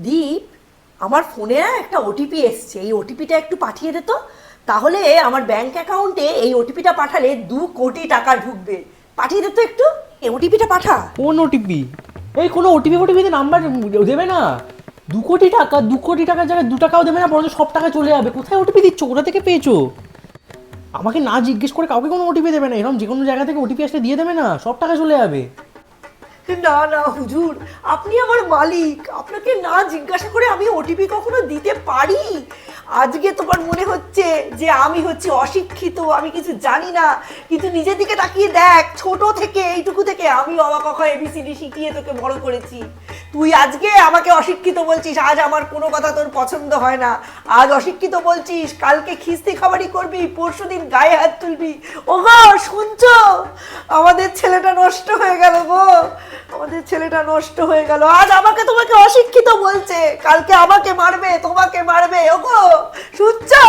দীপ, আমার ফোনে না একটা ওটিপি এসছে, এই ওটিপিটা একটু পাঠিয়ে দে তো। তাহলে আমার ব্যাংক অ্যাকাউন্টে এই ওটিপিটা পাঠালে 2 কোটি টাকা ঢুকবে। পাঠিয়ে দে তো একটু, এই ওটিপিটা পাঠা। কোন ওটিপি? এই কোনো ওটিপিতে নাম্বার দেবে না। 2 কোটি টাকা, 2 কোটি টাকার জায়গায় 2 টাকাও দেবে না, বরঞ্চ সব টাকা চলে যাবে। কোথায় ওটিপি দিচ্ছ? কোথা থেকে পেয়েছো? আমাকে না জিজ্ঞেস করে কাউকে কোনো ওটিপি দেবে না। এরকম যে কোনো জায়গা থেকে ওটিপি আসলে দিয়ে দেবে না, সব টাকা চলে যাবে। না না হুজুর, আপনি আমার মালিক, আপনাকে না জিজ্ঞাসা করে আমি ওটিপি কখনো দিতে পারি? আজকে তোমার মনে হচ্ছে যে আমি হচ্ছে অশিক্ষিত, আমি কিছু জানি না, কিন্তু নিজের দিকে তাকিয়ে দেখ, ছোট থেকে এইটুকু থেকে আমি অবাক ক খ এবিসিডি শিখিয়ে তোকে বড় করেছি। তুই আজকে আমাকে অশিক্ষিত বলছিস, আজ আমার কোনো কথা তোর পছন্দ হয় না। আজ অশিক্ষিত বলছিস, কালকে খিস্তি খাবারি করবি, পরশুদিন গায়ে হাত তুলবি। ওগো শুনছো? আমাদের ছেলেটা নষ্ট হয়ে গেল গো, আমাদের ছেলেটা নষ্ট হয়ে গেল। আজ আমাকে তোমাকে অশিক্ষিত বলছে, কালকে আমাকে মারবে, তোমাকে মারবে। ওগো শুনছো?